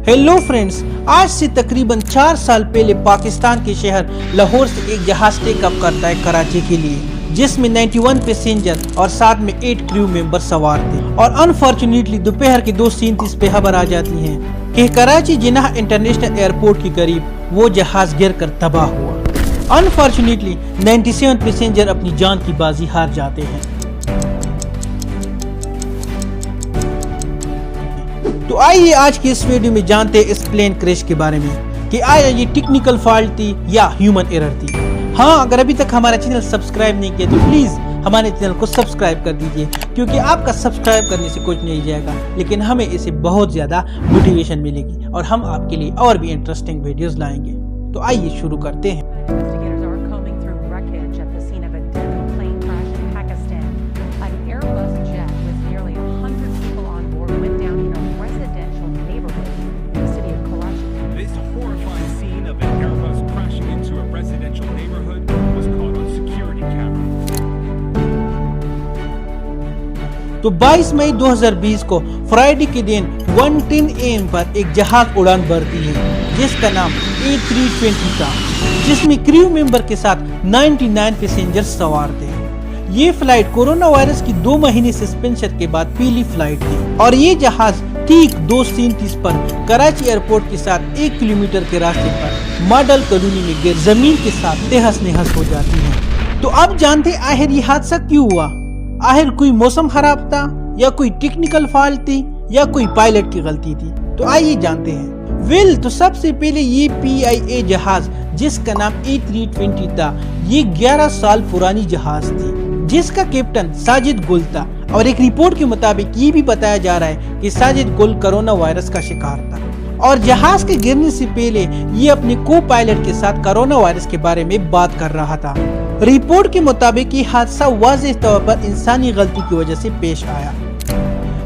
Hello friends, आज से तकरीबन 4 साल पहले पाकिस्तान के शहर लाहौर से एक जहाज टेक अप करता है कराची के लिए, जिसमें 91 पैसेंजर और साथ में 8 क्रू मेंबर सवार थे। और अनफॉर्चुनेटली दोपहर के 2:37 पे खबर आ जाती है कि कराची जिन्नाह इंटरनेशनल एयरपोर्ट के करीब वो जहाज गिरकर तबाह हुआ। अनफॉर्चुनेटली 97 पैसेंजर अपनी जान की बाजी हार जाते हैं। तो आइए आज की इस वीडियो में जानते हैं इस प्लेन क्रैश के बारे में कि आया ये टेक्निकल फॉल्ट थी या ह्यूमन एरर थी। हाँ, अगर अभी तक हमारा चैनल सब्सक्राइब नहीं किया तो प्लीज हमारे चैनल को सब्सक्राइब कर दीजिए, क्योंकि आपका सब्सक्राइब करने से कुछ नहीं जाएगा, लेकिन हमें इससे बहुत ज्यादा मोटिवेशन मिलेगी और हम आपके लिए और भी इंटरेस्टिंग वीडियोस लाएंगे। तो आइए शुरू करते हैं। तो 22 मई 2020 को फ्राइडे के दिन 1:10 AM पर एक जहाज उड़ान भरती है जिसका नाम A320 था, जिसमें क्रू मेंबर के साथ 99 पैसेंजर सवार थे। ये फ्लाइट कोरोना वायरस की 2 महीने सस्पेंशन के बाद पहली फ्लाइट थी और ये जहाज ठीक 2:37 पर कराची एयरपोर्ट के साथ 1 किलोमीटर के रास्ते पर मॉडल कॉलोनी में गिर जमीन के साथ तहस नहस हो जाती है। तो अब जानते आखिर ये हादसा क्यों हुआ। आखिर कोई मौसम खराब था या कोई टेक्निकल फॉल्ट थी या कोई पायलट की गलती थी। तो आइए जानते हैं। तो सबसे पहले ये PIA जहाज जिसका नाम A320 था, ये 11 साल पुरानी जहाज थी जिसका कैप्टन साजिद गुल था और एक रिपोर्ट के मुताबिक ये भी बताया जा रहा है कि साजिद गुल कोरोना वायरस का शिकार था और जहाज के गिरने से पहले ये अपने को पायलट के साथ कोरोना वायरस के बारे में बात कर रहा था। रिपोर्ट के मुताबिक ये हादसा वाज़ेह तौर पर इंसानी गलती की वजह से पेश आया।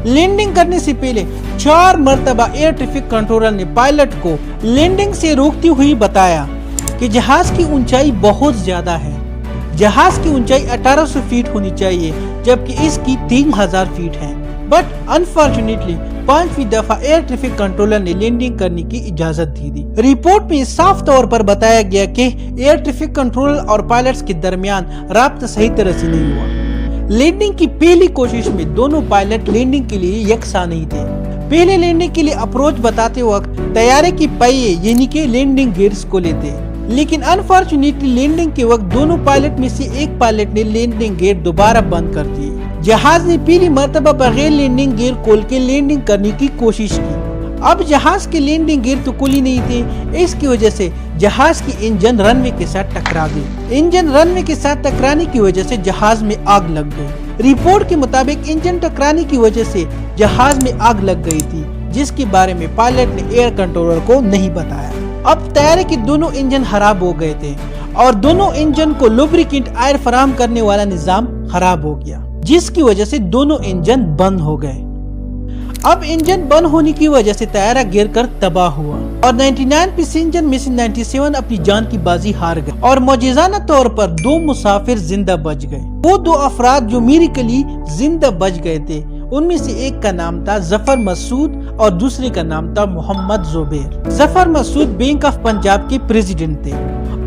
लैंडिंग करने से पहले 4 मरतबा एयर ट्रैफिक कंट्रोलर ने पायलट को लैंडिंग से रोकती हुई बताया कि जहाज की ऊंचाई बहुत ज्यादा है। जहाज की ऊंचाई 1800 फीट होनी चाहिए जबकि इसकी 3000 फीट है। बट अनफॉर्चुनेटली 5वीं दफा एयर ट्रैफिक कंट्रोलर ने लैंडिंग करने की इजाजत दी थी। रिपोर्ट में साफ तौर पर बताया गया कि एयर ट्रैफिक कंट्रोलर और पायलट्स के दरमियान राब्ता सही तरह से नहीं हुआ। लैंडिंग की पहली कोशिश में दोनों पायलट लैंडिंग के लिए यकसा नहीं थे। पहले लैंडिंग के लिए अप्रोच बताते वक्त तैयारे की पहिए यानी कि लैंडिंग गियर्स को लेते, लेकिन अनफॉर्चुनेटली लैंडिंग के वक्त दोनों पायलट में से एक पायलट ने लैंडिंग गियर दोबारा बंद कर दिए। जहाज ने पहली मर्तबा बगैर लैंडिंग गियर खोल के लैंडिंग करने की कोशिश की। अब जहाज के लैंडिंग गियर तो खुली नहीं थे, इसकी वजह से जहाज की इंजन रनवे के साथ टकरा गई। इंजन रनवे के साथ टकराने की वजह से जहाज में आग लग गई। रिपोर्ट के मुताबिक इंजन टकराने की वजह से जहाज में आग लग गई थी, जिसके बारे में पायलट ने एयर कंट्रोलर को नहीं बताया। अब तैयारी के दोनों इंजन खराब हो गए थे और दोनों इंजन को लुब्रिकेंट एयर फराहम करने वाला निजाम खराब हो गया, जिसकी वजह से दोनों इंजन बंद हो गए। अब इंजन बंद होने की वजह से तैयारा गिर कर तबाह हुआ और 99 पैसेंजर में से 97 अपनी जान की बाजी हार गए और मौजूदाना तौर पर 2 मुसाफिर जिंदा बच गए। वो 2 अफराद जो मिरेकली जिंदा बच गए थे, उनमें से एक का नाम था जफर मसूद और दूसरे का नाम था मोहम्मद जुबैर। जफर मसूद बैंक ऑफ पंजाब के प्रेसिडेंट थे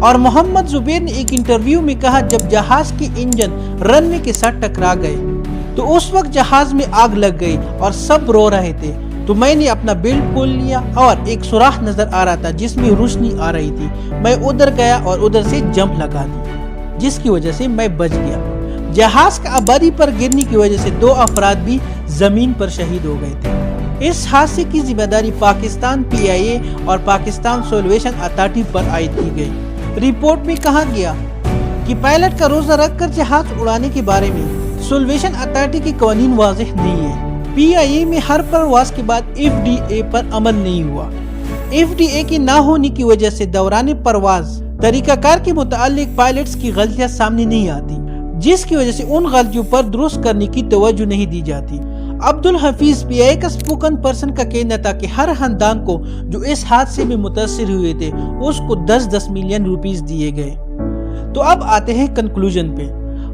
और मोहम्मद जुबैर ने एक इंटरव्यू में कहा, जब जहाज के इंजन रनवे के साथ टकरा गए तो उस वक्त जहाज में आग लग गई और सब रो रहे थे, तो मैंने अपना बेल्ट खोल लिया और एक सुराख नजर आ रहा था जिसमें रोशनी आ रही थी। मैं उधर गया और उधर से जंप लगा दी, जिसकी वजह से मैं बच गया। जहाज का आबादी पर गिरने की वजह से 2 अफराद भी जमीन पर शहीद हो गए थे। इस हादसे की जिम्मेदारी पाकिस्तान PIA और पाकिस्तान सॉल्वेशन अथॉरिटी पर आयद की गई। रिपोर्ट में कहा गया कि पायलट का रोजा रखकर जहाज उड़ाने के बारे में सॉल्वेशन अथॉरिटी की कानून वाज़ेह नहीं है। PIA में हर परवाज के बाद FDA पर अमल नहीं हुआ। FDA के ना होने की वजह से दौरान परवाज तरीकाकार के मुतालिक पायलट्स की गलतियां सामने नहीं आती, जिसकी वजह से उन गलतियों पर दुरुस्त करने की तवज्जो नहीं दी जाती। अब्दुल हफीज PIA का स्पोकन पर्सन का कहना था कि हर खानदान को जो इस हादसे में मुतासिर हुए थे उसको 10-10 मिलियन रुपीस दिए गए। तो अब आते हैं कंक्लूजन पे।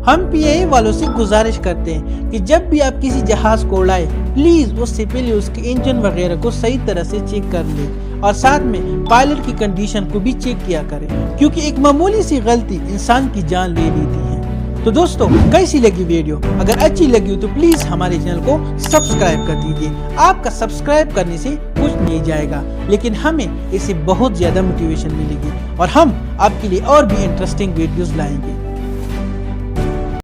ہم PIA والوں سے گزارش کرتے ہیں کہ جب بھی آپ کسی جہاز کو اڑائے پلیز اس سے پہلے اس کے انجن وغیرہ کو صحیح طرح سے چیک کر لیں اور ساتھ میں پائلٹ کی کنڈیشن کو بھی چیک کیا کریں، کیونکہ ایک معمولی سی غلطی انسان کی جان لے لیتی ہے۔ تو دوستو کیسی لگی ویڈیو؟ اگر اچھی لگی ہو تو پلیز ہمارے چینل کو سبسکرائب کر دیجیے۔ آپ کا سبسکرائب کرنے سے کچھ نہیں جائے گا، لیکن ہمیں اس سے بہت زیادہ موٹیویشن ملے گی اور ہم آپ کے لیے اور بھی انٹرسٹنگ ویڈیوز لائیں گے۔